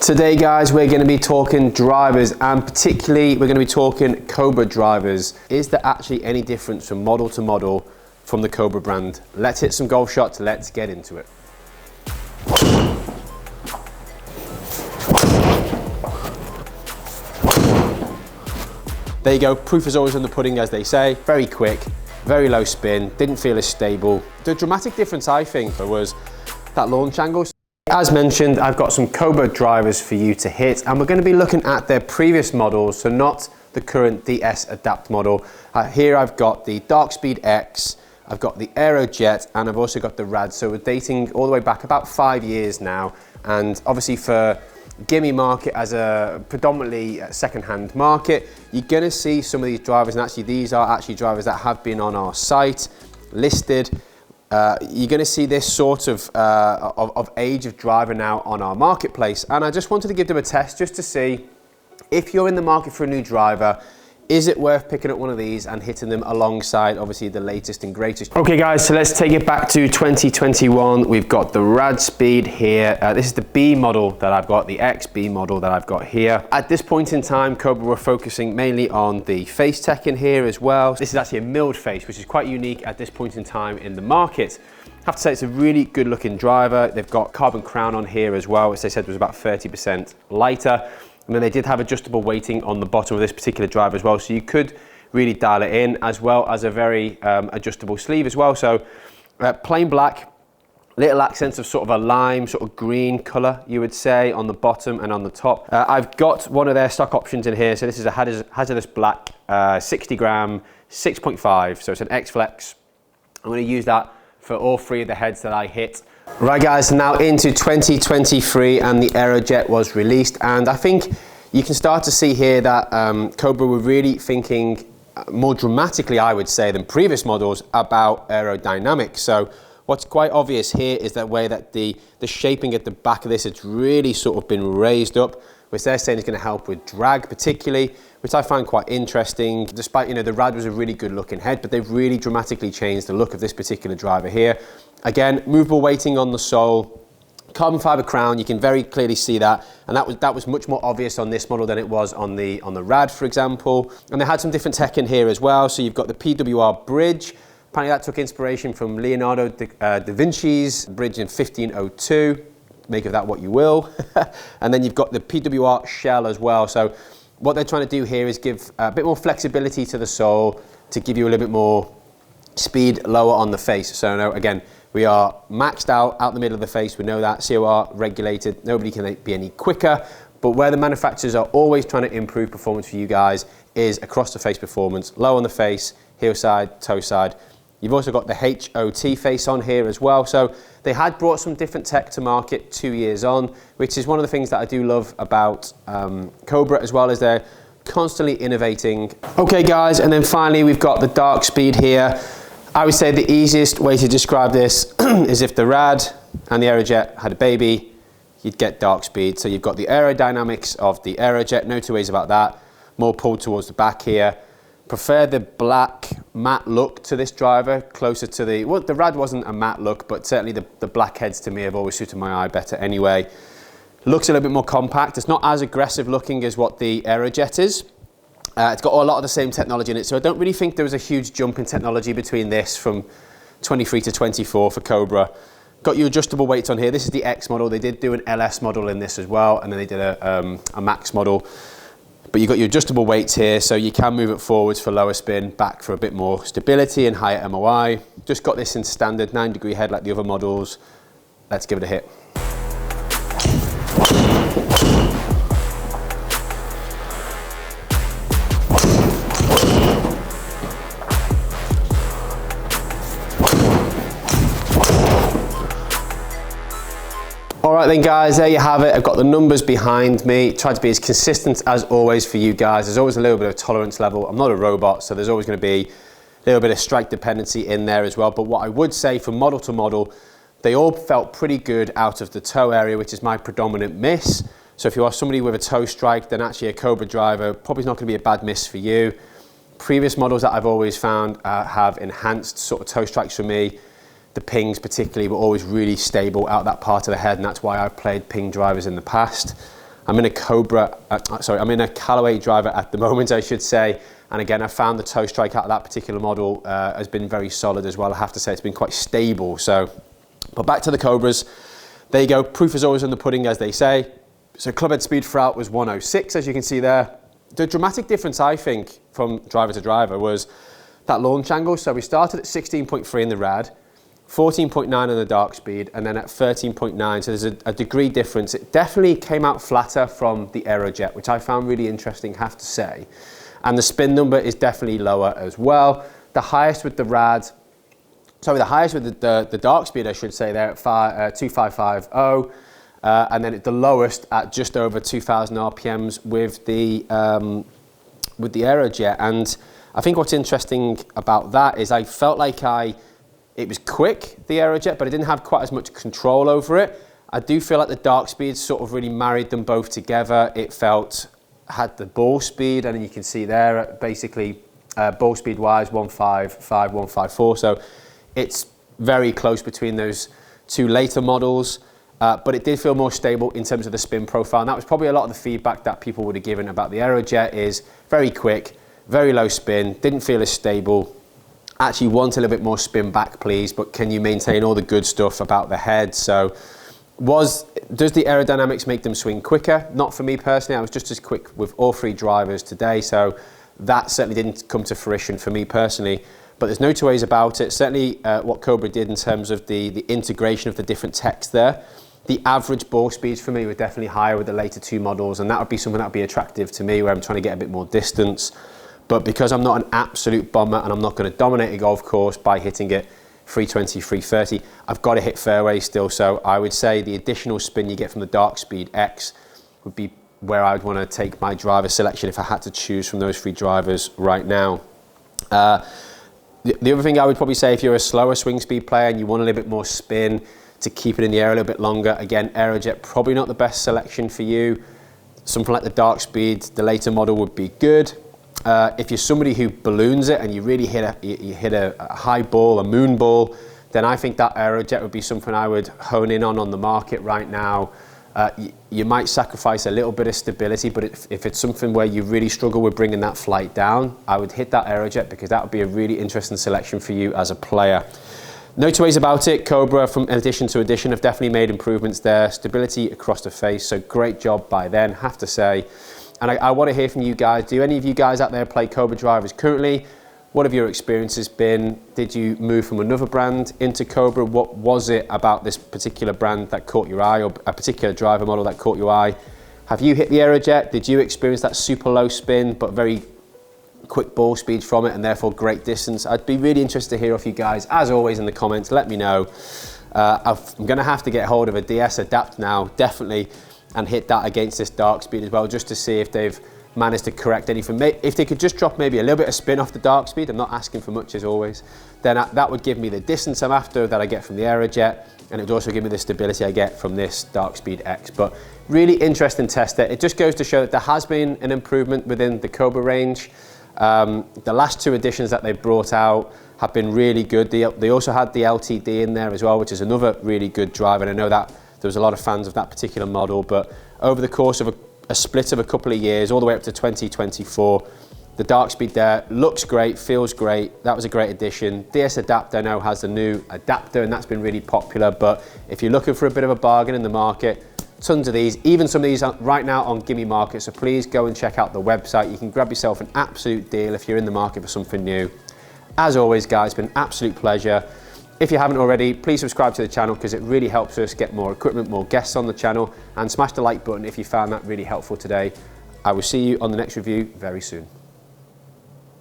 Today guys, we're going to be talking drivers, and particularly we're going to be talking Cobra drivers. Is there actually any difference from model to model from the Cobra brand? Let's hit some golf shots, let's get into it. There you go, proof is always in the pudding, as they say. Very quick, very low spin, didn't feel as stable. The dramatic difference I think was that launch angle. As mentioned, I've got some Cobra drivers for you to hit, and we're going to be looking at their previous models, so not the current DS Adapt model. Here I've got the DARKSPEED X, I've got the AEROJET, and I've also got the RAD, so we're dating all the way back about 5 years now. And obviously for gimme market, as a predominantly second-hand market, you're going to see some of these drivers, and actually these are actually drivers that have been on our site listed. You're going to see this sort of age of driver now on our marketplace, and I just wanted to give them a test just to see if you're in the market for a new driver, is it worth picking up one of these and hitting them alongside obviously the latest and greatest. Okay guys, so let's take it back to 2021. We've got the RADSPEED here. This is the B model that I've got, the XB model that I've got here. At this point in time, Cobra were focusing mainly on the face tech in here as well. This is actually a milled face, which is quite unique at this point in time in the market. I have to say it's a really good looking driver. They've got carbon crown on here as well, which they said was about 30% lighter. And then they did have adjustable weighting on the bottom of this particular driver as well, so you could really dial it in, as well as a very adjustable sleeve as well. So plain black, little accents of sort of a lime, sort of green colour, you would say, on the bottom and on the top. I've got one of their stock options in here, so this is a hazardous black, 60 gram, 6.5, so it's an X-Flex. I'm going to use that for all three of the heads that I hit. Right guys, now into 2023, and the AEROJET was released, and I think you can start to see here that Cobra were really thinking more dramatically, I would say, than previous models about aerodynamics. So what's quite obvious here is that way that the shaping at the back of this, it's really sort of been raised up, which they're saying is going to help with drag particularly, which I find quite interesting. Despite, you know, the RAD was a really good looking head, but they've really dramatically changed the look of this particular driver here. Again, movable weighting on the sole, carbon fiber crown, you can very clearly see that, and that was much more obvious on this model than it was on the RAD, for example. And they had some different tech in here as well. So you've got the PWR bridge. Apparently that took inspiration from Leonardo da Vinci's bridge in 1502. Make of that what you will. And then you've got the PWR shell as well. So what they're trying to do here is give a bit more flexibility to the sole to give you a little bit more speed lower on the face. So now again, we are maxed out the middle of the face. We know that, COR regulated, nobody can be any quicker. But where the manufacturers are always trying to improve performance for you guys is across the face performance, low on the face, heel side, toe side. You've also got the HOT face on here as well. So they had brought some different tech to market 2 years on, which is one of the things that I do love about Cobra, as well as they're constantly innovating. Okay guys, and then finally we've got the DARKSPEED here. I would say the easiest way to describe this is if the RAD and the AEROJET had a baby, you'd get DARKSPEED. So you've got the aerodynamics of the AEROJET, no two ways about that. More pulled towards the back here. Prefer the black matte look to this driver, closer to the, well, the RAD wasn't a matte look, but certainly the black heads to me have always suited my eye better anyway. Looks a little bit more compact. It's not as aggressive looking as what the AEROJET is. It's got a lot of the same technology in it, so I don't really think there was a huge jump in technology between this from 23 to 24 for Cobra. Got your adjustable weights on here. This is the X model. They did do an LS model in this as well, and then they did a Max model. But you've got your adjustable weights here, so you can move it forwards for lower spin, back for a bit more stability and higher MOI. Just got this in standard 9-degree head like the other models. Let's give it a hit. Alright then guys, there you have it. I've got the numbers behind me. Tried to be as consistent as always for you guys. There's always a little bit of tolerance level. I'm not a robot, so there's always going to be a little bit of strike dependency in there as well. But what I would say from model to model, they all felt pretty good out of the toe area, which is my predominant miss. So if you are somebody with a toe strike, then actually a Cobra driver probably not going to be a bad miss for you. Previous models that I've always found have enhanced sort of toe strikes for me. The pings particularly were always really stable out that part of the head, and that's why I've played ping drivers in the past. I'm in a I'm in a Callaway driver at the moment, I should say. And again, I found the toe strike out of that particular model has been very solid as well. I have to say it's been quite stable. So, but back to the Cobras. There you go, proof is always in the pudding, as they say. So club head speed throughout was 106, as you can see there. The dramatic difference, I think, from driver to driver was that launch angle. So we started at 16.3 in the Rad, 14.9 on the DARKSPEED, and then at 13.9, so there's a degree difference. It definitely came out flatter from the AEROJET, which I found really interesting, have to say. And the spin number is definitely lower as well. The highest with the the DARKSPEED, I should say, there at 2550, and then the lowest at just over 2,000 RPMs with the AEROJET. And I think what's interesting about that is I felt like it was quick, the AEROJET, but I didn't have quite as much control over it. I do feel like the DARKSPEED sort of really married them both together. It had the ball speed, and you can see there, basically, ball speed wise, 155, 154. So it's very close between those two later models, but it did feel more stable in terms of the spin profile. And that was probably a lot of the feedback that people would have given about the AEROJET is very quick, very low spin, didn't feel as stable. Actually want a little bit more spin back, please, but can you maintain all the good stuff about the head? So does the aerodynamics make them swing quicker? Not for me personally. I was just as quick with all three drivers today, so that certainly didn't come to fruition for me personally. But there's no two ways about it. Certainly what Cobra did in terms of the integration of the different techs there. The average ball speeds for me were definitely higher with the later two models, and that would be something that would be attractive to me where I'm trying to get a bit more distance. But because I'm not an absolute bomber and I'm not going to dominate a golf course by hitting it 320, 330, I've got to hit fairway still. So I would say the additional spin you get from the DARKSPEED X would be where I would want to take my driver selection if I had to choose from those three drivers right now. The other thing I would probably say, if you're a slower swing speed player and you want a little bit more spin to keep it in the air a little bit longer, again, AEROJET probably not the best selection for you. Something like the DARKSPEED, the later model, would be good. If you're somebody who balloons it and you really hit a high ball, a moon ball, then I think that AEROJET would be something I would hone in on the market right now. You might sacrifice a little bit of stability, but if it's something where you really struggle with bringing that flight down, I would hit that AEROJET because that would be a really interesting selection for you as a player. No two ways about it, Cobra from edition to edition have definitely made improvements there. Stability across the face, so great job by them, have to say. And I want to hear from you guys. Do any of you guys out there play Cobra drivers currently? What have your experiences been? Did you move from another brand into Cobra? What was it about this particular brand that caught your eye, or a particular driver model that caught your eye? Have you hit the AEROJET? Did you experience that super low spin but very quick ball speed from it and therefore great distance? I'd be really interested to hear off you guys, as always, in the comments. Let me know. I'm going to have to get hold of a DS Adapt now, definitely, and hit that against this DARKSPEED as well, just to see if they've managed to correct anything. If they could just drop maybe a little bit of spin off the DARKSPEED, I'm not asking for much as always, then that would give me the distance I'm after that I get from the AEROJET, and it would also give me the stability I get from this DARKSPEED X. But really interesting test there. It just goes to show that there has been an improvement within the Cobra range. The last two editions that they've brought out have been really good. They also had the LTD in there as well, which is another really good driver, and I know that there was a lot of fans of that particular model, but over the course of a split of a couple of years, all the way up to 2024, the DARKSPEED there looks great, feels great. That was a great addition. DS Adapt, I know, has the new adapter, and that's been really popular, but if you're looking for a bit of a bargain in the market, tons of these, even some of these are right now on Gimme Market, so please go and check out the website. You can grab yourself an absolute deal if you're in the market for something new. As always, guys, it's been an absolute pleasure. If you haven't already, please subscribe to the channel because it really helps us get more equipment, more guests on the channel, and smash the like button if you found that really helpful today. I will see you on the next review very soon.